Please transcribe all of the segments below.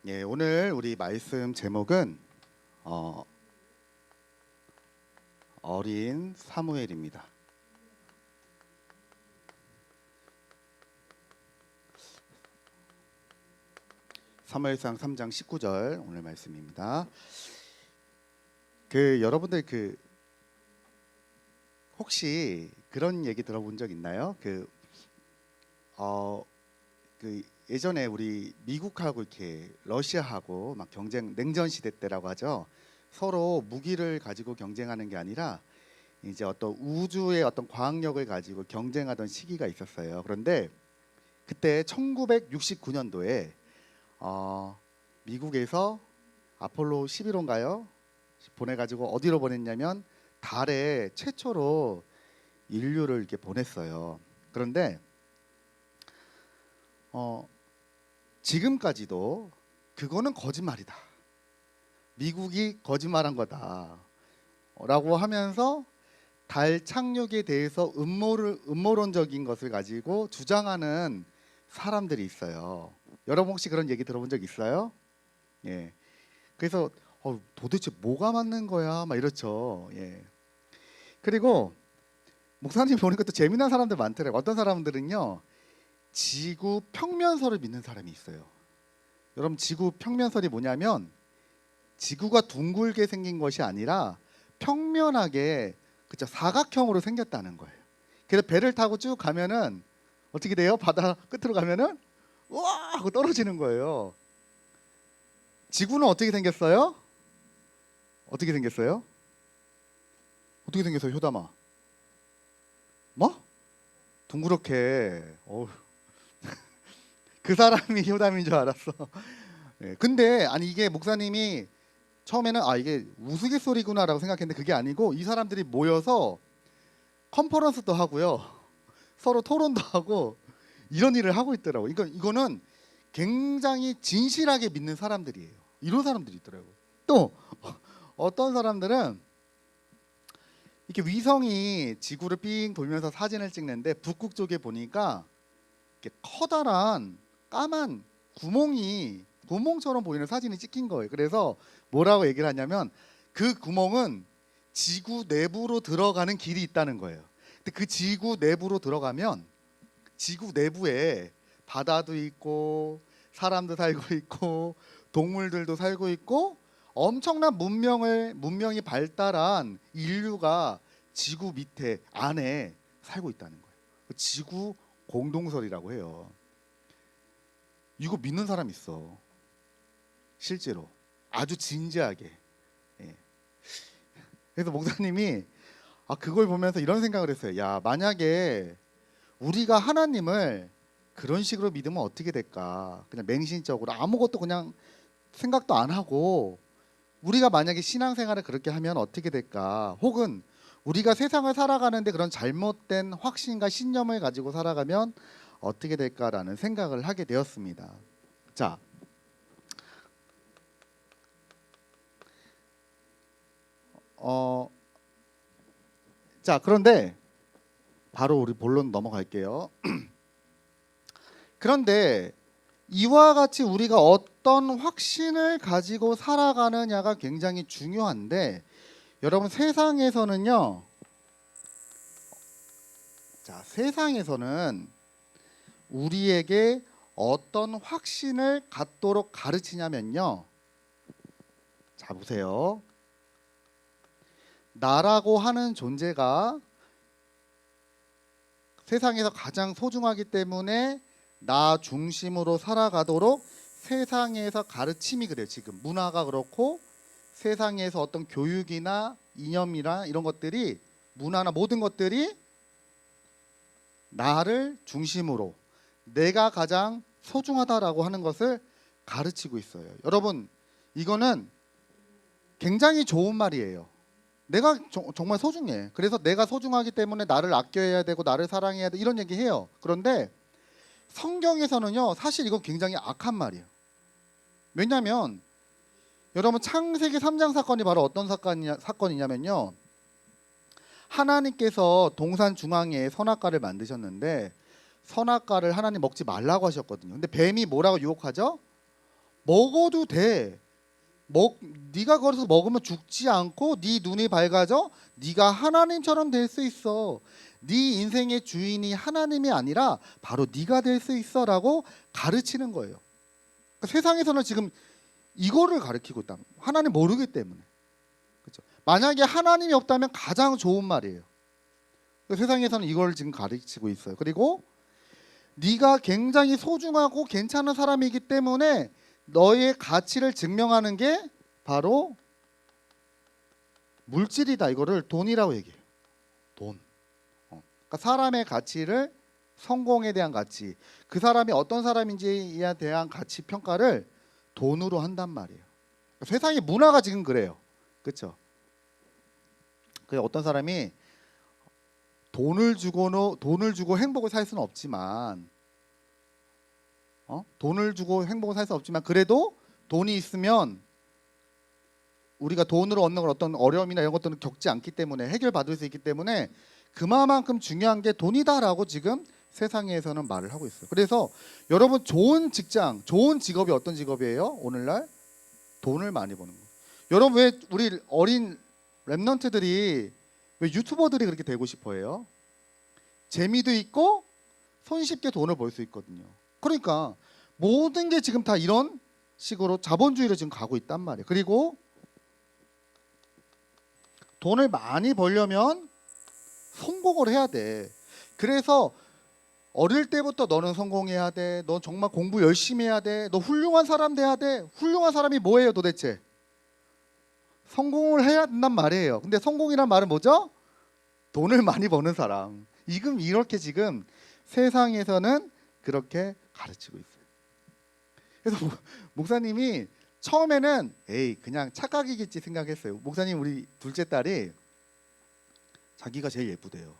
예, 오늘 우리 말씀 제목은 어린 사무엘입니다. 사무엘상 3장 19절 오늘 말씀입니다. 여러분들 혹시 그런 얘기 들어본 적 있나요? 예전에 우리 미국하고 이렇게 러시아하고 막 경쟁, 냉전 시대 때라고 하죠. 서로 무기를 가지고 경쟁하는 게 아니라 이제 어떤 우주의 어떤 과학력을 가지고 경쟁하던 시기가 있었어요. 그런데 그때 1969년도에 미국에서 아폴로 11호인가요? 보내가지고 어디로 보냈냐면 달에 최초로 인류를 이렇게 보냈어요. 그런데 지금까지도 그거는 거짓말이다. 미국이 거짓말한 거다라고 하면서 달 착륙에 대해서 음모론적인 것을 가지고 주장하는 사람들이 있어요. 여러분 혹시 그런 얘기 들어본 적 있어요? 예. 그래서 도대체 뭐가 맞는 거야? 막 이렇죠. 예. 그리고 목사님 보니까 또 재미난 사람들 많더라고요. 어떤 사람들은요, 지구 평면설을 믿는 사람이 있어요. 여러분, 지구 평면설이 뭐냐면 지구가 둥글게 생긴 것이 아니라 평면하게, 그쵸, 사각형으로 생겼다는 거예요. 그래서 배를 타고 쭉 가면은 어떻게 돼요? 바다 끝으로 가면은 우와 하고 떨어지는 거예요. 지구는 어떻게 생겼어요? 어떻게 생겼어요? 어떻게 생겼어요, 효담아? 뭐? 둥그렇게. 그 사람이 효담인 줄 알았어. 예, 근데 아니 이게 목사님이 처음에는 이게 우스갯소리구나라고 생각했는데 그게 아니고 이 사람들이 모여서 컨퍼런스도 하고요, 서로 토론도 하고 이런 일을 하고 있더라고요. 그러니까 이거는 굉장히 진실하게 믿는 사람들이에요. 이런 사람들이 있더라고요. 또 어떤 사람들은 이렇게 위성이 지구를 삥 돌면서 사진을 찍는데 북극 쪽에 보니까 이렇게 커다란 까만 구멍처럼 보이는 사진이 찍힌 거예요. 그래서 뭐라고 얘기를 하냐면 그 구멍은 지구 내부로 들어가는 길이 있다는 거예요. 근데 그 지구 내부로 들어가면 지구 내부에 바다도 있고 사람도 살고 있고 동물들도 살고 있고 엄청난 문명이 발달한 인류가 지구 밑에 안에 살고 있다는 거예요. 지구 공동설이라고 해요. 이거 믿는 사람 있어. 실제로 아주 진지하게. 예. 그래서 목사님이 그걸 보면서 이런 생각을 했어요. 야, 만약에 우리가 하나님을 그런 식으로 믿으면 어떻게 될까? 그냥 맹신적으로 아무것도 그냥 생각도 안 하고 우리가 만약에 신앙생활을 그렇게 하면 어떻게 될까? 혹은 우리가 세상을 살아가는데 그런 잘못된 확신과 신념을 가지고 살아가면 어떻게 될까라는 생각을 하게 되었습니다. 자, 그런데 바로 우리 본론 넘어갈게요. 그런데 이와 같이 우리가 어떤 확신을 가지고 살아가느냐가 굉장히 중요한데, 여러분 세상에서는 우리에게 어떤 확신을 갖도록 가르치냐면요. 자, 보세요. 나라고 하는 존재가 세상에서 가장 소중하기 때문에 나 중심으로 살아가도록 세상에서 가르침이 그래요. 지금 문화가 그렇고 세상에서 어떤 교육이나 이념이나 이런 것들이, 문화나 모든 것들이 나를 중심으로 내가 가장 소중하다라고 하는 것을 가르치고 있어요. 여러분, 이거는 굉장히 좋은 말이에요. 내가 정말 소중해. 그래서 내가 소중하기 때문에 나를 아껴야 되고 나를 사랑해야 돼, 이런 얘기해요. 그런데 성경에서는요, 사실 이건 굉장히 악한 말이에요. 왜냐하면 여러분, 창세기 3장 사건이 바로 어떤 사건이냐면요, 하나님께서 동산 중앙에 선악과를 만드셨는데 선악과를 하나님 먹지 말라고 하셨거든요. 근데 뱀이 뭐라고 유혹하죠? 먹어도 돼. 네가 거기서 먹으면 죽지 않고 네 눈이 밝아져. 네가 하나님처럼 될 수 있어. 네 인생의 주인이 하나님이 아니라 바로 네가 될 수 있어라고 가르치는 거예요. 그러니까 세상에서는 지금 이거를 가르치고 있다. 하나님 모르기 때문에. 그렇죠? 만약에 하나님이 없다면 가장 좋은 말이에요. 세상에서는 이걸 지금 가르치고 있어요. 그리고 네가 굉장히 소중하고 괜찮은 사람이기 때문에 너의 가치를 증명하는 게 바로 물질이다. 이거를 돈이라고 얘기해요. 돈. 그러니까 사람의 가치를, 성공에 대한 가치, 그 사람이 어떤 사람인지에 대한 가치 평가를 돈으로 한단 말이에요. 그러니까 세상의 문화가 지금 그래요. 그렇죠? 그 어떤 사람이 돈을 주고 행복을 살 수는 없지만, 돈을 주고 행복을 살 수 없지만 그래도 돈이 있으면 우리가 돈으로 얻는 걸 어떤 어려움이나 이런 것들은 겪지 않기 때문에 해결받을 수 있기 때문에 그만큼 중요한 게 돈이다라고 지금 세상에서는 말을 하고 있어요. 그래서 여러분 좋은 직장, 좋은 직업이 어떤 직업이에요? 오늘날 돈을 많이 버는 거. 여러분 왜 우리 어린 랩런트들이 왜 유튜버들이 그렇게 되고 싶어해요? 재미도 있고 손쉽게 돈을 벌 수 있거든요. 그러니까 모든 게 지금 다 이런 식으로 자본주의로 지금 가고 있단 말이에요. 그리고 돈을 많이 벌려면 성공을 해야 돼. 그래서 어릴 때부터 너는 성공해야 돼. 너 정말 공부 열심히 해야 돼. 너 훌륭한 사람 돼야 돼. 훌륭한 사람이 뭐예요 도대체? 성공을 해야 된단 말이에요. 근데 성공이란 말은 뭐죠? 돈을 많이 버는 사람. 이렇게 지금 세상에서는 그렇게 가르치고 있어요. 그래서 목사님이 처음에는 에이 그냥 착각이겠지 생각했어요. 목사님 우리 둘째 딸이 자기가 제일 예쁘대요.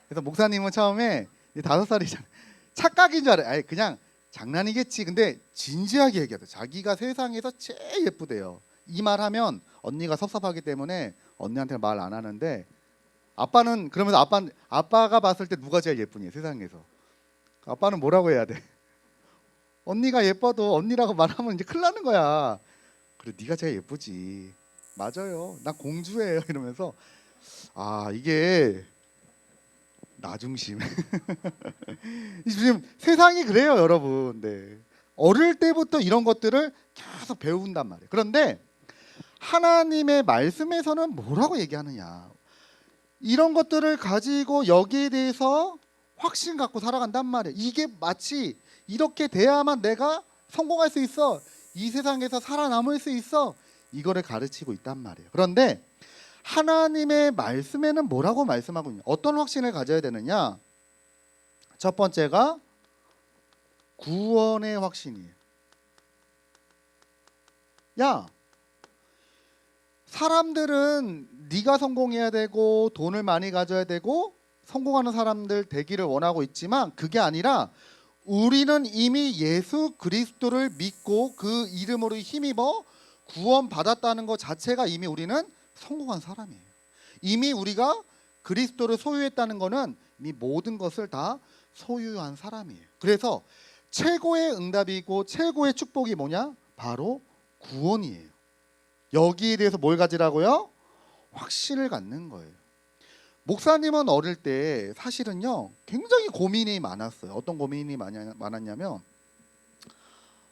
그래서 목사님은 처음에 5살이잖아요. 착각인 줄 알아요. 아니 그냥 장난이겠지. 근데 진지하게 얘기하죠. 자기가 세상에서 제일 예쁘대요. 이 말 하면 언니가 섭섭하기 때문에 언니한테 말 안 하는데 아빠는 그러면서 아빠가 봤을 때 누가 제일 예쁘니 세상에서? 아빠는 뭐라고 해야 돼? 언니가 예뻐도 언니라고 말하면 이제 큰일 나는 거야. 그래 네가 제일 예쁘지. 맞아요. 나 공주예요. 이러면서 이게 나 중심. 지금 세상이 그래요, 여러분. 네. 어릴 때부터 이런 것들을 계속 배운단 말이에요. 그런데 하나님의 말씀에서는 뭐라고 얘기하느냐? 이런 것들을 가지고 여기에 대해서 확신 갖고 살아간단 말이에요. 이게 마치 이렇게 돼야만 내가 성공할 수 있어. 이 세상에서 살아남을 수 있어. 이거를 가르치고 있단 말이에요. 그런데 하나님의 말씀에는 뭐라고 말씀하고 있냐? 어떤 확신을 가져야 되느냐? 첫 번째가 구원의 확신이에요. 야, 사람들은 네가 성공해야 되고 돈을 많이 가져야 되고 성공하는 사람들 되기를 원하고 있지만 그게 아니라 우리는 이미 예수 그리스도를 믿고 그 이름으로 힘입어 구원받았다는 것 자체가 이미 우리는 성공한 사람이에요. 이미 우리가 그리스도를 소유했다는 것은 이미 모든 것을 다 소유한 사람이에요. 그래서 최고의 응답이고 최고의 축복이 뭐냐? 바로 구원이에요. 여기에 대해서 뭘 가지라고요? 확신을 갖는 거예요. 목사님은 어릴 때 사실은요 굉장히 고민이 많았어요. 어떤 고민이 많았냐면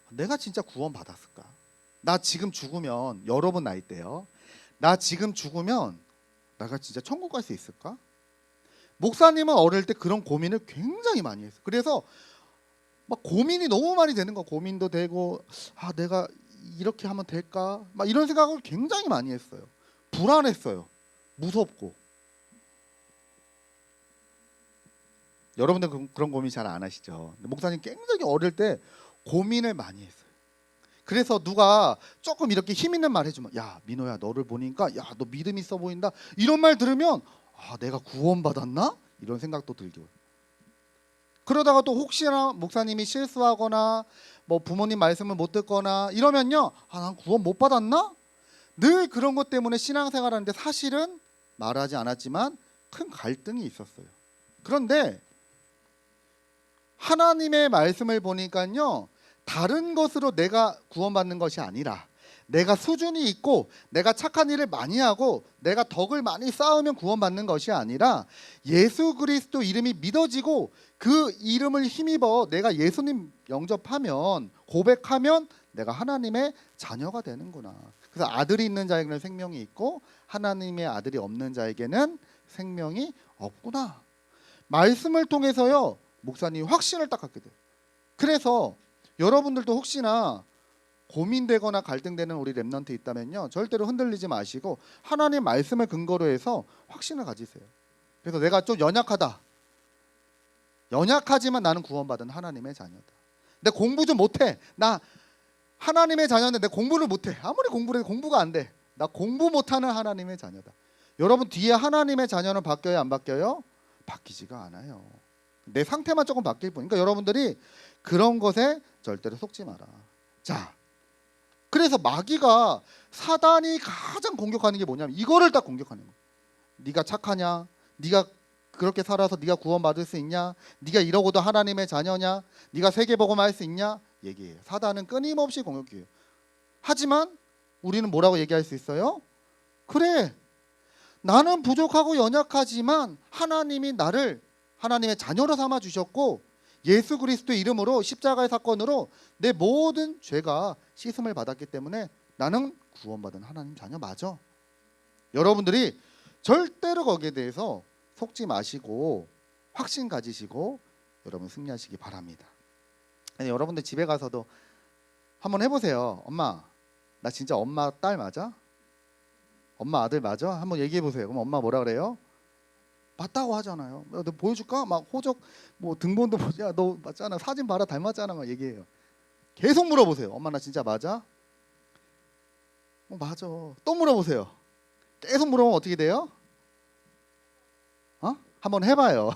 내가 진짜 구원받았을까? 나 지금 죽으면 여러분 나이 때요. 나 지금 죽으면 내가 진짜 천국 갈 수 있을까? 목사님은 어릴 때 그런 고민을 굉장히 많이 했어요. 그래서 막 고민이 너무 많이 되는 거. 고민도 되고 내가 이렇게 하면 될까? 막 이런 생각을 굉장히 많이 했어요. 불안했어요. 무섭고. 여러분들 그런 고민 잘 안 하시죠? 목사님 굉장히 어릴 때 고민을 많이 했어요. 그래서 누가 조금 이렇게 힘 있는 말 해주면 야 민호야 너를 보니까 야 너 믿음 있어 보인다 이런 말 들으면 내가 구원받았나? 이런 생각도 들고 그러다가 또 혹시나 목사님이 실수하거나 뭐 부모님 말씀을 못 듣거나 이러면요 난 구원 못 받았나? 늘 그런 것 때문에 신앙생활하는데 사실은 말하지 않았지만 큰 갈등이 있었어요. 그런데 하나님의 말씀을 보니까요 다른 것으로 내가 구원받는 것이 아니라 내가 수준이 있고 내가 착한 일을 많이 하고 내가 덕을 많이 쌓으면 구원받는 것이 아니라 예수 그리스도 이름이 믿어지고 그 이름을 힘입어 내가 예수님 영접하면 고백하면 내가 하나님의 자녀가 되는구나. 그래서 아들이 있는 자에게는 생명이 있고 하나님의 아들이 없는 자에게는 생명이 없구나. 말씀을 통해서요 목사님이 확신을 딱 갖게 돼요. 그래서 여러분들도 혹시나 고민되거나 갈등되는 우리 렘넌트 있다면요 절대로 흔들리지 마시고 하나님 말씀을 근거로 해서 확신을 가지세요. 그래서 내가 좀 연약하지만 나는 구원받은 하나님의 자녀다. 내 공부 좀 못해. 나 하나님의 자녀인데 내 공부를 못해. 아무리 공부를 해도 공부가 안 돼. 나 공부 못하는 하나님의 자녀다. 여러분 뒤에 하나님의 자녀는 바뀌어요 안 바뀌어요? 바뀌지가 않아요. 내 상태만 조금 바뀔 뿐. 그러니까 여러분들이 그런 것에 절대로 속지 마라. 자, 그래서 마귀가 사단이 가장 공격하는 게 뭐냐면 이거를 딱 공격하는 거예요. 네가 착하냐? 네가 그렇게 살아서 네가 구원받을 수 있냐? 네가 이러고도 하나님의 자녀냐? 네가 세계복음화 할 수 있냐? 얘기해요. 사단은 끊임없이 공격해요. 하지만 우리는 뭐라고 얘기할 수 있어요? 그래, 나는 부족하고 연약하지만 하나님이 나를 하나님의 자녀로 삼아 주셨고 예수 그리스도 이름으로 십자가의 사건으로 내 모든 죄가 씻음을 받았기 때문에 나는 구원받은 하나님 자녀 맞아. 여러분들이 절대로 거기에 대해서 속지 마시고 확신 가지시고 여러분 승리하시기 바랍니다. 여러분들 집에 가서도 한번 해보세요. 엄마, 나 진짜 엄마 딸 맞아? 엄마 아들 맞아? 한번 얘기해 보세요. 그럼 엄마 뭐라 그래요? 맞다고 하잖아요. 너 보여줄까? 막 호적 뭐 등본도 보자. 너 맞잖아. 사진 봐라 닮았잖아. 막 얘기해요. 계속 물어보세요. 엄마 나 진짜 맞아? 맞아. 또 물어보세요. 계속 물어보면 어떻게 돼요? 한번 해봐요.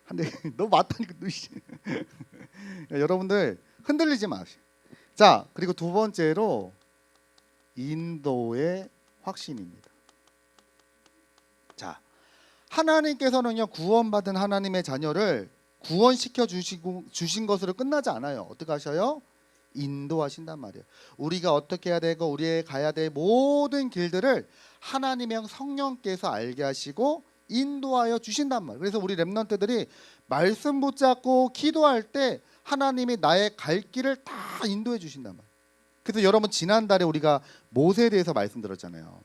근데 너 맞다니까. 여러분들 흔들리지 마세요. 자, 그리고 두 번째로 인도의 확신입니다. 자, 하나님께서는요 구원받은 하나님의 자녀를 구원시켜 주신 것으로 끝나지 않아요. 어떻게 하셔요? 인도하신단 말이에요. 우리가 어떻게 해야 되고 우리의 가야 될 모든 길들을 하나님의 성령께서 알게 하시고 인도하여 주신단 말이에요. 그래서 우리 렘넌트들이 말씀 붙잡고 기도할 때 하나님이 나의 갈 길을 다 인도해 주신단 말이에요. 그래서 여러분 지난달에 우리가 모세에 대해서 말씀드렸잖아요.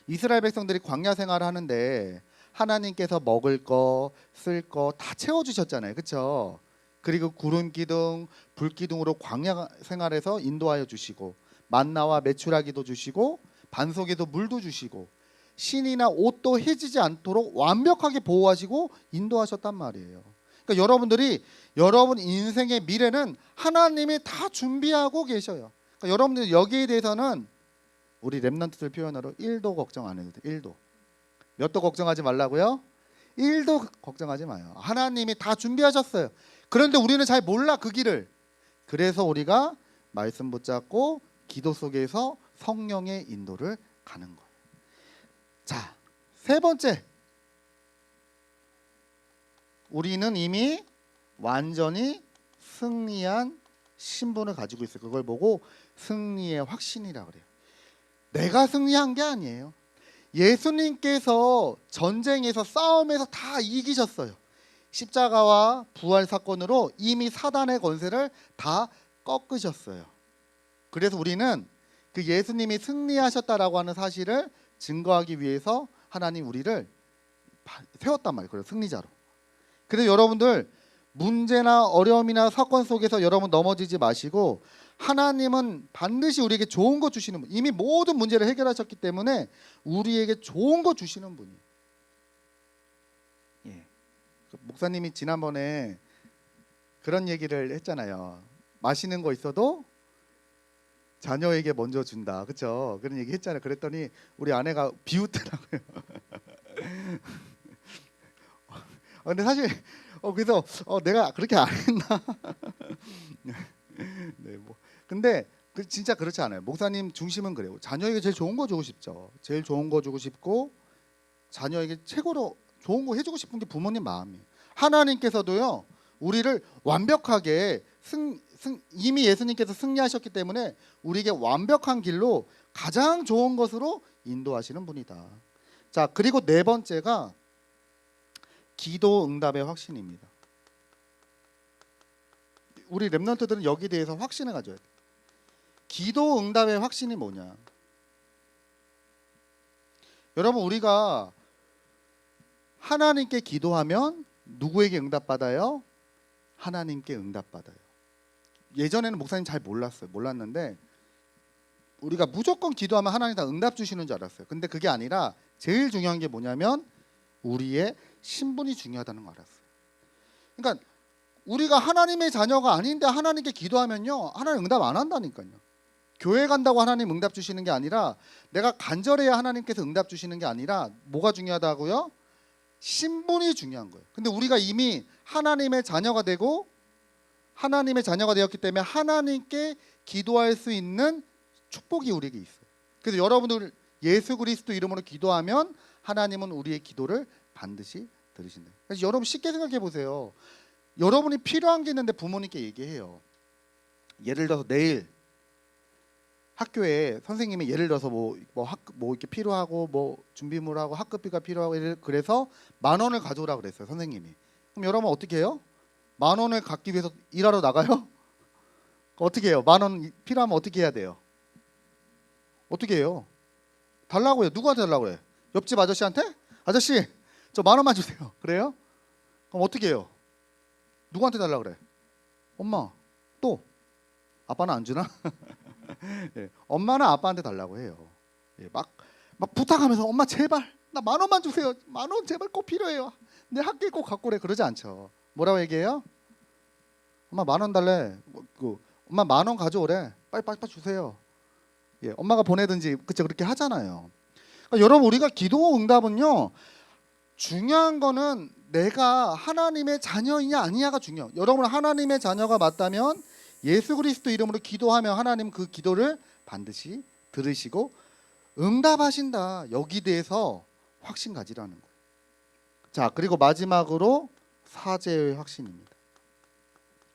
이스라엘 백성들이 광야 생활을 하는데 하나님께서 먹을 거, 쓸 거 다 채워주셨잖아요. 그렇죠? 그리고 구름 기둥, 불 기둥으로 광야 생활에서 인도하여 주시고 만나와 메추라기도 주시고 반석에도 물도 주시고 신이나 옷도 해지지 않도록 완벽하게 보호하시고 인도하셨단 말이에요. 그러니까 여러분들이 여러분 인생의 미래는 하나님이 다 준비하고 계셔요. 그러니까 여러분들 여기에 대해서는 우리 렘넌트들 표현으로 1도 걱정 안 해도 돼. 1도. 몇 도 걱정하지 말라고요? 1도 걱정하지 마요. 하나님이 다 준비하셨어요. 그런데 우리는 잘 몰라 그 길을. 그래서 우리가 말씀 붙잡고 기도 속에서 성령의 인도를 가는 거예요. 자, 세 번째. 우리는 이미 완전히 승리한 신분을 가지고 있어요. 그걸 보고 승리의 확신이라고 그래요. 내가 승리한 게 아니에요. 예수님께서 전쟁에서 싸움에서 다 이기셨어요. 십자가와 부활 사건으로 이미 사단의 권세를 다 꺾으셨어요. 그래서 우리는 그 예수님이 승리하셨다라고 하는 사실을 증거하기 위해서 하나님 우리를 세웠단 말이에요. 그래서 승리자로. 그래서 여러분들 문제나 어려움이나 사건 속에서 여러분 넘어지지 마시고 하나님은 반드시 우리에게 좋은 거 주시는 분. 이미 모든 문제를 해결하셨기 때문에 우리에게 좋은 거 주시는 분이에요. 예. 목사님이 지난번에 그런 얘기를 했잖아요. 맛있는 거 있어도 자녀에게 먼저 준다. 그렇죠? 그런 얘기 했잖아요. 그랬더니 우리 아내가 비웃더라고요. 근데 사실 그래서 내가 그렇게 안 했나? 네, 뭐 근데 진짜 그렇지 않아요. 목사님 중심은 그래요. 자녀에게 제일 좋은 거 주고 싶죠. 제일 좋은 거 주고 싶고 자녀에게 최고로 좋은 거 해주고 싶은 게 부모님 마음이에요. 하나님께서도요 우리를 완벽하게 이미 예수님께서 승리하셨기 때문에 우리에게 완벽한 길로 가장 좋은 것으로 인도하시는 분이다. 자, 그리고 네 번째가 기도 응답의 확신입니다. 우리 렘넌트들은 여기에 대해서 확신을 가져야 돼. 기도 응답의 확신이 뭐냐? 여러분, 우리가 하나님께 기도하면 누구에게 응답받아요? 하나님께 응답받아요. 예전에는 목사님 잘 몰랐는데 우리가 무조건 기도하면 하나님 다 응답 주시는 줄 알았어요. 근데 그게 아니라 제일 중요한 게 뭐냐면 우리의 신분이 중요하다는 걸 알았어요. 그러니까 우리가 하나님의 자녀가 아닌데 하나님께 기도하면요, 하나님 응답 안 한다니까요. 교회 간다고 하나님 응답 주시는 게 아니라, 내가 간절해야 하나님께서 응답 주시는 게 아니라 뭐가 중요하다고요? 신분이 중요한 거예요. 근데 우리가 이미 하나님의 자녀가 되고 하나님의 자녀가 되었기 때문에 하나님께 기도할 수 있는 축복이 우리에게 있어요. 그래서 여러분들 예수 그리스도 이름으로 기도하면 하나님은 우리의 기도를 반드시 들으신다. 그래서 여러분 쉽게 생각해 보세요. 여러분이 필요한 게 있는데 부모님께 얘기해요. 예를 들어서 내일 학교에 선생님이 예를 들어서 뭐 이렇게 필요하고 뭐 준비물하고 학급비가 필요하고 그래서 10,000원을 가져오라 그랬어요, 선생님이. 그럼 여러분 어떻게 해요? 10,000원을 갖기 위해서 일하러 나가요? 어떻게 해요? 10,000원 필요하면 어떻게 해야 돼요? 어떻게 해요? 달라고 해요. 누구한테 달라고 그래? 옆집 아저씨한테? 아저씨, 저 10,000원만 주세요. 그래요? 그럼 어떻게 해요? 누구한테 달라고 그래? 엄마. 또? 아빠는 안 주나? 예, 엄마는 아빠한테 달라고 해요. 예, 막 부탁하면서 엄마 제발 나 10,000원만 주세요. 10,000원 제발 꼭 필요해요. 내 학교에 꼭 갖고 오래. 그러지 않죠. 뭐라고 얘기해요? 엄마 10,000원 달래. 엄마 10,000원 가져오래. 빨리 주세요. 예, 엄마가 보내든지 그쵸, 그렇게 하잖아요. 그러니까 여러분, 우리가 기도 응답은요, 중요한 거는 내가 하나님의 자녀이냐 아니냐가 중요해요. 여러분 하나님의 자녀가 맞다면 예수 그리스도 이름으로 기도하면 하나님 그 기도를 반드시 들으시고 응답하신다. 여기 대해서 확신 가지라는 거예요. 자, 그리고 마지막으로 사죄의 확신입니다.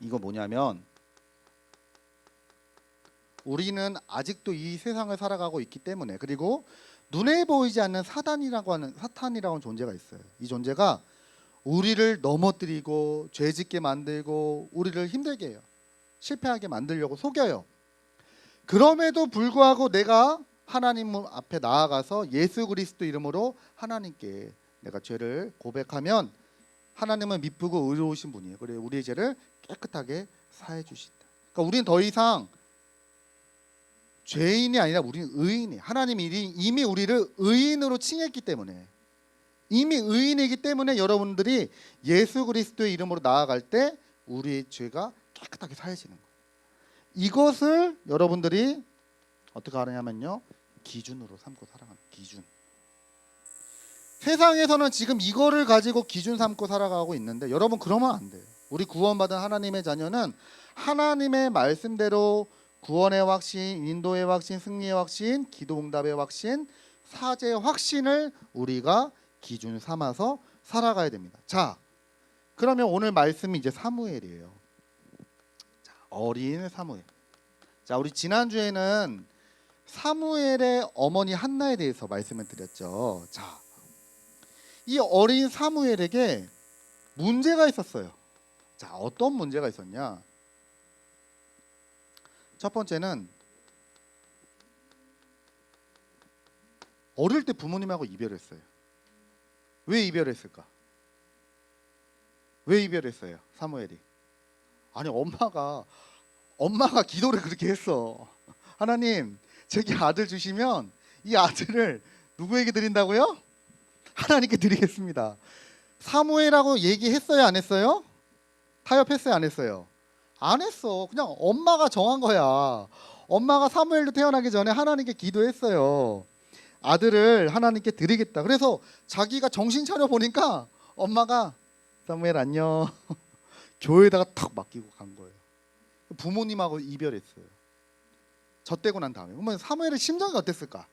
이거 뭐냐면 우리는 아직도 이 세상을 살아가고 있기 때문에, 그리고 눈에 보이지 않는 사탄이라고 하는 존재가 있어요. 이 존재가 우리를 넘어뜨리고 죄짓게 만들고 우리를 힘들게 해요. 실패하게 만들려고 속여요. 그럼에도 불구하고 내가 하나님 앞에 나아가서 예수 그리스도 이름으로 하나님께 내가 죄를 고백하면 하나님은 미쁘고 의로우신 분이에요. 그래서 우리의 죄를 깨끗하게 사해 주신다. 그러니까 우리는 더 이상 죄인이 아니라 우리는 의인이에요. 하나님이 이미 우리를 의인으로 칭했기 때문에, 이미 의인이기 때문에 여러분들이 예수 그리스도의 이름으로 나아갈 때 우리의 죄가 깨끗하게 사해지는 거예요. 이것을 여러분들이 어떻게 하느냐면요, 기준으로 삼고 살아가는 기준. 세상에서는 지금 이거를 가지고 기준 삼고 살아가고 있는데 여러분 그러면 안 돼요. 우리 구원받은 하나님의 자녀는 하나님의 말씀대로 구원의 확신, 인도의 확신, 승리의 확신, 기도응답의 확신, 사죄의 확신을 우리가 기준 삼아서 살아가야 됩니다. 자, 그러면 오늘 말씀이 이제 사무엘이에요. 자, 어린 사무엘. 자, 우리 지난주에는 사무엘의 어머니 한나에 대해서 말씀을 드렸죠. 자, 이 어린 사무엘에게 문제가 있었어요. 자, 어떤 문제가 있었냐? 첫 번째는 어릴 때 부모님하고 이별했어요. 왜 이별했을까? 왜 이별했어요? 사무엘이. 아니, 엄마가 기도를 그렇게 했어. 하나님, 제게 아들 주시면 이 아들을 누구에게 드린다고요? 하나님께 드리겠습니다. 사무엘하고 얘기했어요, 안 했어요? 타협했어요, 안 했어요? 안 했어. 그냥 엄마가 정한 거야. 엄마가 사무엘도 태어나기 전에 하나님께 기도했어요. 아들을 하나님께 드리겠다. 그래서 자기가 정신 차려 보니까 엄마가 사무엘 안녕. 교회에다가 탁 맡기고 간 거예요. 부모님하고 이별했어요. 젖대고 난 다음에. 그러면 사무엘의 심정이 어땠을까?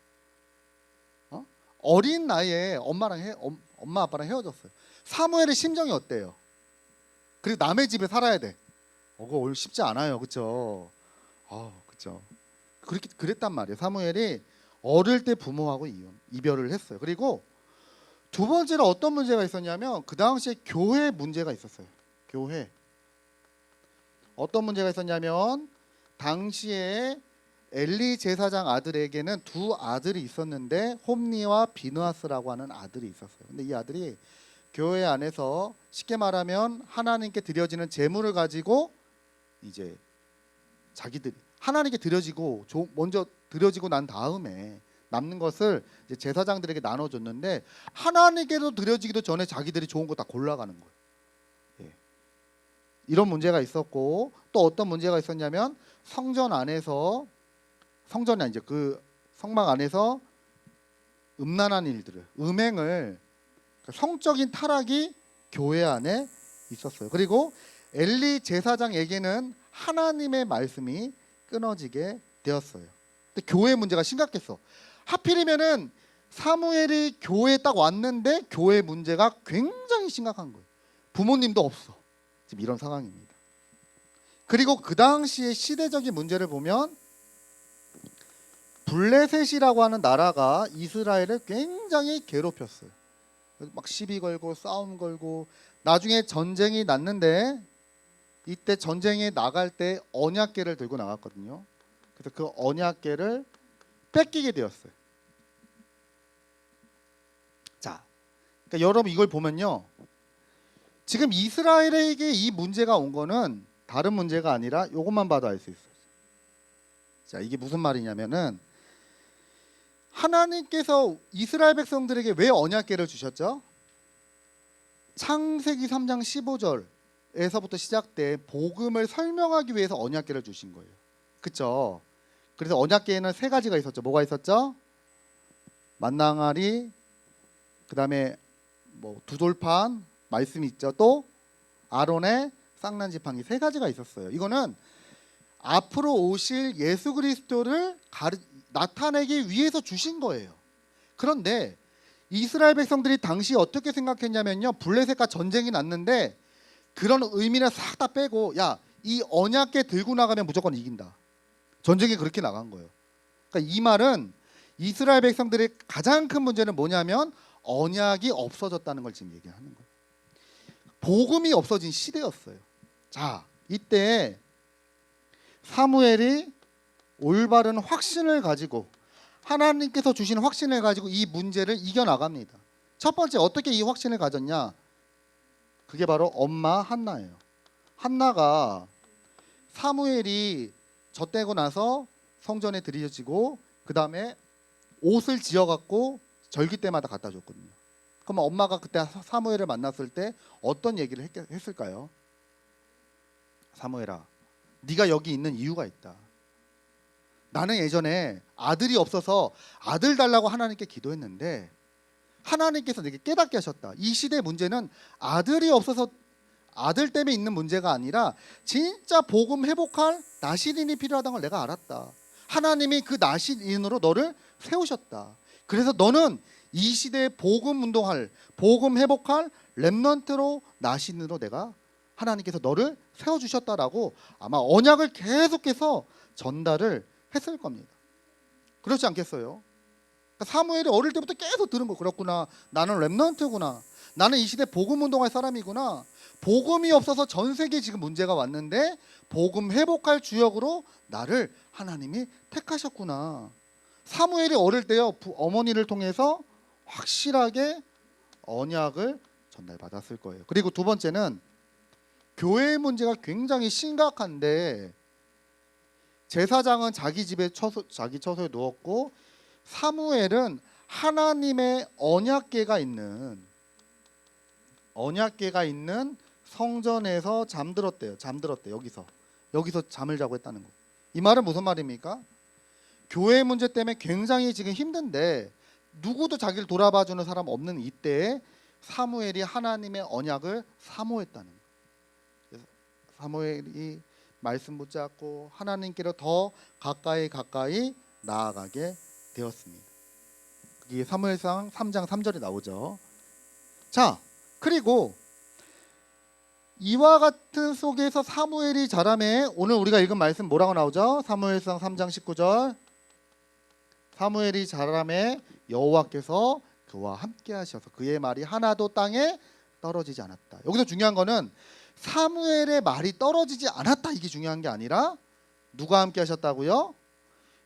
어린 나이에 엄마 아빠랑 헤어졌어요. 사무엘의 심정이 어때요? 그리고 남의 집에 살아야 돼. 그거 오늘 쉽지 않아요, 그렇죠? 그렇죠. 그렇게 그랬단 말이에요. 사무엘이 어릴 때 부모하고 이별을 했어요. 그리고 두 번째로 어떤 문제가 있었냐면 그 당시에 교회 문제가 있었어요. 교회. 어떤 문제가 있었냐면 당시에 엘리 제사장 아들에게는 두 아들이 있었는데 홈니와 비느하스라고 하는 아들이 있었어요. 근데 이 아들이 교회 안에서 쉽게 말하면 하나님께 드려지는 제물을 가지고 이제 자기들이 하나님께 드려지고 먼저 드려지고 난 다음에 남는 것을 이제 제사장들에게 나눠줬는데 하나님께도 드려지기도 전에 자기들이 좋은 거 다 골라가는 거예요. 예. 이런 문제가 있었고 또 어떤 문제가 있었냐면 성전 안에서 성전에 이제 그 성막 안에서 음란한 일들을 음행을 성적인 타락이 교회 안에 있었어요. 그리고 엘리 제사장에게는 하나님의 말씀이 끊어지게 되었어요. 근데 교회 문제가 심각했어. 하필이면은 사무엘이 교회에 딱 왔는데 교회 문제가 굉장히 심각한 거예요. 부모님도 없어. 지금 이런 상황입니다. 그리고 그 당시의 시대적인 문제를 보면 블레셋이라고 하는 나라가 이스라엘을 굉장히 괴롭혔어요. 막 시비 걸고 싸움 걸고 나중에 전쟁이 났는데 이때 전쟁에 나갈 때 언약궤를 들고 나갔거든요. 그래서 그 언약궤를 뺏기게 되었어요. 자, 그러니까 여러분 이걸 보면요. 지금 이스라엘에게 이 문제가 온 거는 다른 문제가 아니라 이것만 봐도 알 수 있어요. 자, 이게 무슨 말이냐면은 하나님께서 이스라엘 백성들에게 왜 언약궤를 주셨죠? 창세기 3장 15절에서부터 시작된 복음을 설명하기 위해서 언약궤를 주신 거예요. 그렇죠? 그래서 언약궤에는 세 가지가 있었죠. 뭐가 있었죠? 만나항아리, 그다음에 뭐 두돌판 말씀이 있죠. 또 아론의 쌍난 지팡이 세 가지가 있었어요. 이거는 앞으로 오실 예수 그리스도를 나타내기 위해서 주신 거예요. 그런데 이스라엘 백성들이 당시 어떻게 생각했냐면요. 블레셋과 전쟁이 났는데 그런 의미를 싹 다 빼고 야, 이 언약궤 들고 나가면 무조건 이긴다. 전쟁이 그렇게 나간 거예요. 그러니까 이 말은 이스라엘 백성들의 가장 큰 문제는 뭐냐면 언약이 없어졌다는 걸 지금 얘기하는 거예요. 복음이 없어진 시대였어요. 자, 이때 사무엘이 올바른 확신을 가지고 하나님께서 주신 확신을 가지고 이 문제를 이겨나갑니다. 첫 번째 어떻게 이 확신을 가졌냐? 그게 바로 엄마 한나예요. 한나가 사무엘이 젖대고 나서 성전에 들여지고 그 다음에 옷을 지어갖고 절기 때마다 갖다 줬거든요. 그럼 엄마가 그때 사무엘을 만났을 때 어떤 얘기를 했을까요? 사무엘아, 네가 여기 있는 이유가 있다. 나는 예전에 아들이 없어서 아들 달라고 하나님께 기도했는데 하나님께서 내게 깨닫게 하셨다. 이 시대의 문제는 아들이 없어서 아들 때문에 있는 문제가 아니라 진짜 복음 회복할 나시린이 필요하다는 걸 내가 알았다. 하나님이 그 나시린으로 너를 세우셨다. 그래서 너는 이 시대에 복음 운동할, 복음 회복할 렘넌트로 나시린으로 내가 하나님께서 너를 세워주셨다라고 아마 언약을 계속해서 전달을 했을 겁니다. 그렇지 않겠어요? 그러니까 사무엘이 어릴 때부터 계속 들은 거 그렇구나. 나는 렘넌트구나. 나는 이 시대 복음 운동할 사람이구나. 복음이 없어서 전 세계에 지금 문제가 왔는데 복음 회복할 주역으로 나를 하나님이 택하셨구나. 사무엘이 어릴 때요 어머니를 통해서 확실하게 언약을 전달받았을 거예요. 그리고 두 번째는 교회의 문제가 굉장히 심각한데 제사장은 자기 집에 자기 처소에 누웠고 사무엘은 하나님의 언약궤가 있는 성전에서 잠들었대요. 여기서 잠을 자고 했다는 거. 이 말은 무슨 말입니까? 교회 문제 때문에 굉장히 지금 힘든데 누구도 자기를 돌아봐주는 사람 없는 이때에 사무엘이 하나님의 언약을 사모했다는 거예요. 그래서 사무엘이 말씀 붙잡고 하나님께로 더 가까이 나아가게 되었습니다. 이게 사무엘상 3장 3절에 나오죠. 자, 그리고 이와 같은 속에서 사무엘이 자라매. 오늘 우리가 읽은 말씀 뭐라고 나오죠? 사무엘상 3장 19절. 사무엘이 자라매 여호와께서 그와 함께 하셔서 그의 말이 하나도 땅에 떨어지지 않았다. 여기서 중요한 거는 사무엘의 말이 떨어지지 않았다, 이게 중요한 게 아니라 누가 함께 하셨다고요?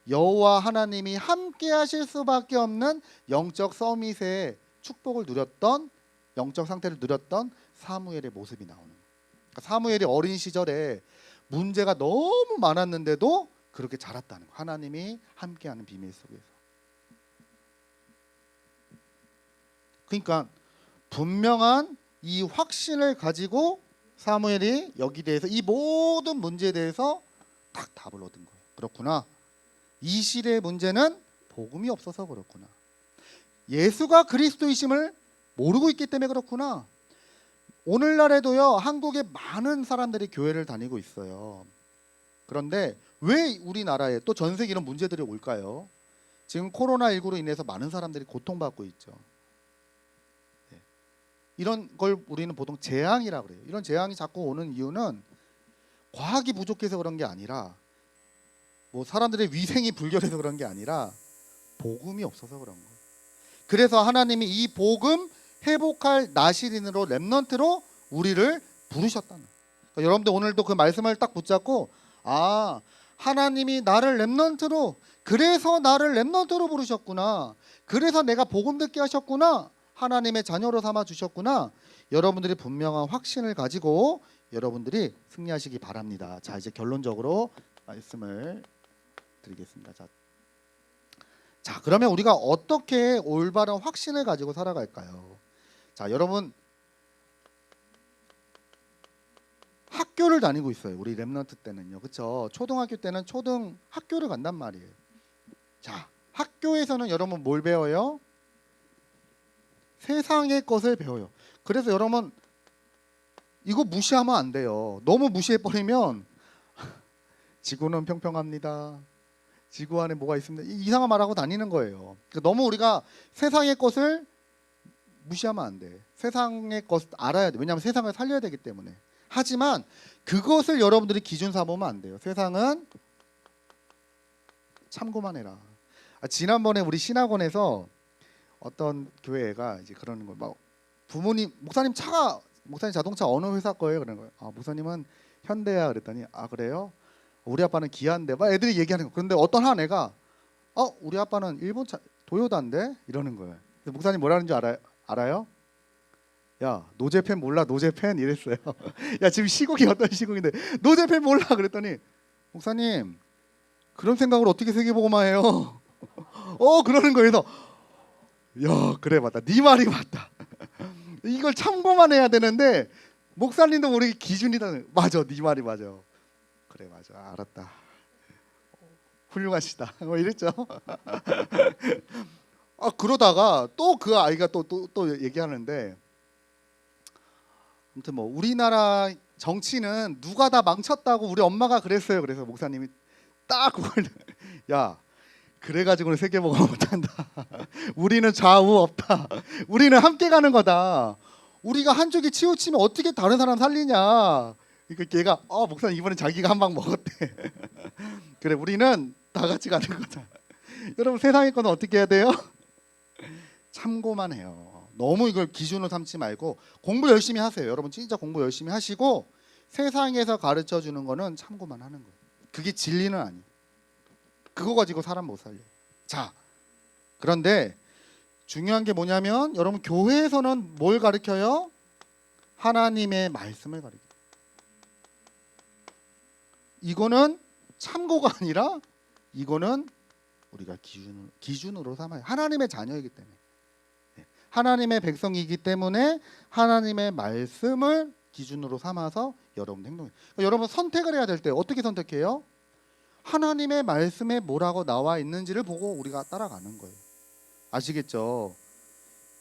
여호와 하나님이 함께 하실 수밖에 없는 영적 서밋의 축복을 누렸던, 영적 상태를 누렸던 사무엘의 모습이 나오는 거예요. 그러니까 사무엘이 어린 시절에 문제가 너무 많았는데도 그렇게 자랐다는 거예요. 하나님이 함께하는 비밀 속에서. 그러니까 분명한 이 확신을 가지고 사무엘이 여기 대해서, 이 모든 문제에 대해서 딱 답을 얻은 거예요. 그렇구나, 이 시대의 문제는 복음이 없어서 그렇구나, 예수가 그리스도이심을 모르고 있기 때문에 그렇구나. 오늘날에도요, 한국에 많은 사람들이 교회를 다니고 있어요. 그런데 왜 우리나라에 또 전 세계 이런 문제들이 올까요? 지금 코로나19로 인해서 많은 사람들이 고통받고 있죠. 이런 걸 우리는 보통 재앙이라고 그래요. 이런 재앙이 자꾸 오는 이유는 과학이 부족해서 그런 게 아니라, 뭐 사람들의 위생이 불결해서 그런 게 아니라 복음이 없어서 그런 거예요. 그래서 하나님이 이 복음 회복할 나시린으로, 렘넌트로 우리를 부르셨다는 거예요. 그러니까 여러분들 오늘도 그 말씀을 딱 붙잡고, 아, 하나님이 나를 렘넌트로, 그래서 나를 렘넌트로 부르셨구나, 그래서 내가 복음 듣게 하셨구나, 하나님의 자녀로 삼아 주셨구나. 여러분들이 분명한 확신을 가지고 여러분들이 승리하시기 바랍니다. 자, 이제 결론적으로 말씀을 드리겠습니다. 자, 그러면 우리가 어떻게 올바른 확신을 가지고 살아갈까요? 자, 여러분 학교를 다니고 있어요. 우리 렘넌트 때는요, 그렇죠? 초등학교 때는 초등 학교를 간단 말이에요. 자, 학교에서는 여러분 뭘 배워요? 세상의 것을 배워요. 그래서 여러분 이거 무시하면 안 돼요. 너무 무시해버리면 지구는 평평합니다, 지구 안에 뭐가 있습니다, 이상한 말하고 다니는 거예요. 그러니까 너무 우리가 세상의 것을 무시하면 안 돼. 세상의 것 알아야 돼. 왜냐하면 세상을 살려야 되기 때문에. 하지만 그것을 여러분들이 기준 삼으면 안 돼요. 세상은 참고만 해라. 지난번에 우리 신학원에서 어떤 교회가 이제 그러는 거예요. 막 부모님, 목사님 자동차 어느 회사 거예요? 그러는 거예요. 아, 목사님은 현대야. 그랬더니, 아, 그래요? 우리 아빠는 기아인데. 막 애들이 얘기하는 거. 그런데 어떤 한 애가, 우리 아빠는 일본 차 도요다인데, 이러는 거예요. 그래서 목사님 뭐라는 줄 알아요? 야, 노제팬 몰라? 노제팬 이랬어요. 야, 지금 시국이 어떤 시국인데 노제팬 몰라? 그랬더니, 목사님 그런 생각을 어떻게 세계보고만 해요? 그러는 거예요. 야, 그래, 맞다, 네 말이 맞다. 이걸 참고만 해야 되는데 목사님도 모르게 기준이다. 맞아, 네 말이 맞아. 그래, 맞아, 알았다, 훌륭하시다. 뭐 이랬죠. 그러다가 또 그 아이가 또 얘기하는데, 아무튼 뭐 우리나라 정치는 누가 다 망쳤다고 우리 엄마가 그랬어요. 그래서 목사님이 딱 그걸 야, 그래가지고는 세계보고 못한다. 우리는 좌우 없다. 우리는 함께 가는 거다. 우리가 한쪽이 치우치면 어떻게 다른 사람 살리냐. 그러니까 걔가 목사님 이번엔 자기가 한 방 먹었대. 그래, 우리는 다 같이 가는 거다. 여러분 세상의 거는 어떻게 해야 돼요? 참고만 해요. 너무 이걸 기준으로 삼지 말고 공부 열심히 하세요. 여러분 진짜 공부 열심히 하시고 세상에서 가르쳐 주는 거는 참고만 하는 거예요. 그게 진리는 아니에요. 그거 가지고 사람 못 살려요. 자, 그런데 중요한 게 뭐냐면 여러분 교회에서는 뭘 가르쳐요? 하나님의 말씀을 가르쳐요. 이거는 참고가 아니라 이거는 우리가 기준으로 삼아요. 하나님의 자녀이기 때문에, 하나님의 백성이기 때문에 하나님의 말씀을 기준으로 삼아서 여러분 행동해요. 그러니까 여러분 선택을 해야 될 때 어떻게 선택해요? 하나님의 말씀에 뭐라고 나와 있는지를 보고 우리가 따라가는 거예요. 아시겠죠?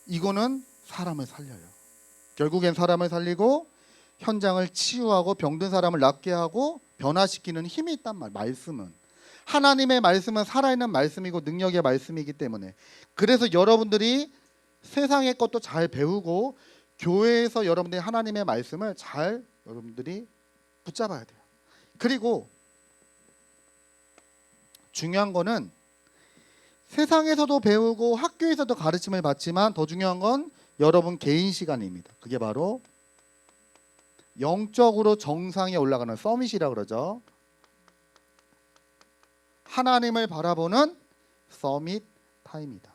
이거는 사람을 살려요. 결국엔 사람을 살리고 현장을 치유하고 병든 사람을 낫게 하고 변화시키는 힘이 있단 말이에요. 말씀은, 하나님의 말씀은 살아있는 말씀이고 능력의 말씀이기 때문에. 그래서 여러분들이 세상의 것도 잘 배우고 교회에서 여러분들이 하나님의 말씀을 잘 여러분들이 붙잡아야 돼요. 그리고 중요한 거는 세상에서도 배우고 학교에서도 가르침을 받지만 더 중요한 건 여러분 개인 시간입니다. 그게 바로 영적으로 정상에 올라가는 서밋이라고 그러죠. 하나님을 바라보는 서밋 타임이다.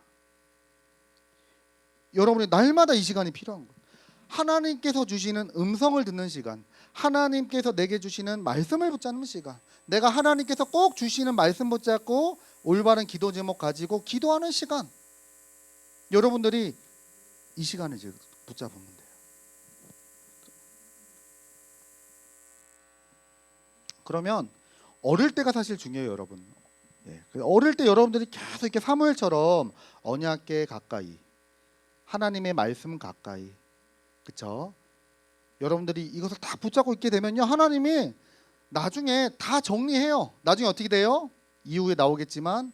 여러분이 날마다 이 시간이 필요한 거예요. 하나님께서 주시는 음성을 듣는 시간, 하나님께서 내게 주시는 말씀을 붙잡는 시간, 내가 하나님께서 꼭 주시는 말씀 붙잡고 올바른 기도 제목 가지고 기도하는 시간, 여러분들이 이 시간을 이제 붙잡으면 돼요. 그러면 어릴 때가 사실 중요해요, 여러분. 어릴 때 여러분들이 계속 이렇게 사무엘처럼 언약궤 가까이, 하나님의 말씀 가까이, 그렇죠? 여러분들이 이것을 다 붙잡고 있게 되면요, 하나님이 나중에 다 정리해요. 나중에 어떻게 돼요? 이후에 나오겠지만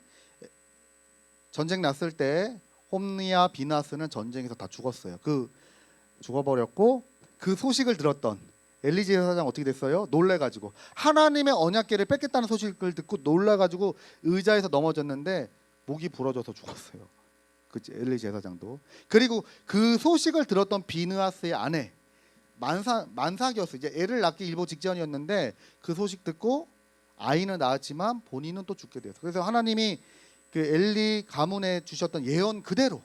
전쟁 났을 때 홈리와 비나스는 전쟁에서 다 죽었어요. 죽어버렸고 그 소식을 들었던 엘리제 사장 어떻게 됐어요? 놀래가지고 하나님의 언약궤를 뺏겠다는 소식을 듣고 놀라가지고 의자에서 넘어졌는데 목이 부러져서 죽었어요. 그 엘리제 사장도. 그리고 그 소식을 들었던 비느하스의 아내 만삭이었어요. 이제 애를 낳기 일보 직전이었는데 그 소식 듣고 아이는 낳았지만 본인은 또 죽게 됐어요. 그래서 하나님이 그 엘리 가문에 주셨던 예언 그대로,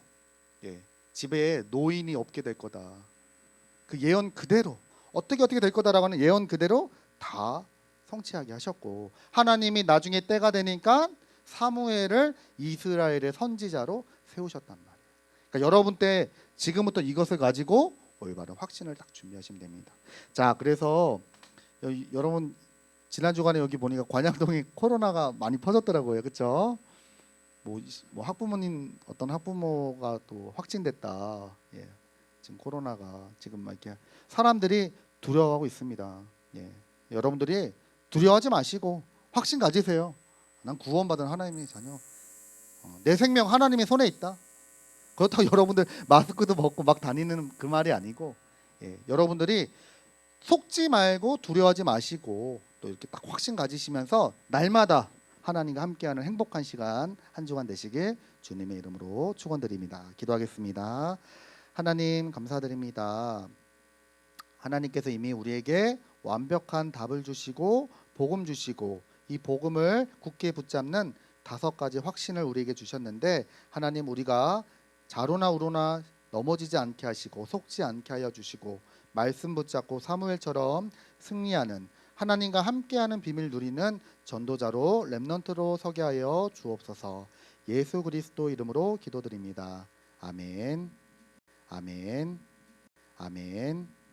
집에 노인이 없게 될 거다. 그 예언 그대로 어떻게 될 거다라고 하는 예언 그대로 다 성취하게 하셨고, 하나님이 나중에 때가 되니까 사무엘을 이스라엘의 선지자로 세우셨단 말이에요. 그러니까 여러분 때 지금부터 이것을 가지고 올바른 확신을 딱 준비하시면 됩니다. 자, 그래서 여러분 지난 주간에 여기 보니까 관양동에 코로나가 많이 퍼졌더라고요, 그렇죠? 뭐 학부모님 어떤 학부모가 또 확진됐다. 지금 코로나가 지금 막 이렇게 사람들이 두려워하고 있습니다. 여러분들이 두려워하지 마시고 확신 가지세요. 난 구원받은 하나님의 자녀. 내 생명 하나님의 손에 있다. 그렇다고 여러분들 마스크도 벗고 막 다니는 그 말이 아니고, 여러분들이 속지 말고 두려워하지 마시고 또 이렇게 딱 확신 가지시면서 날마다 하나님과 함께하는 행복한 시간 한 주간 되시길 주님의 이름으로 축원드립니다. 기도하겠습니다. 하나님 감사드립니다. 하나님께서 이미 우리에게 완벽한 답을 주시고 복음 주시고 이 복음을 굳게 붙잡는 5가지 확신을 우리에게 주셨는데, 하나님 우리가 자로나 우로나 넘어지지 않게 하시고 속지 않게 하여 주시고 말씀 붙잡고 사무엘처럼 승리하는, 하나님과 함께하는 비밀 누리는 전도자로 렘넌트로 서게 하여 주옵소서. 예수 그리스도 이름으로 기도드립니다. 아멘. 아멘. 아멘.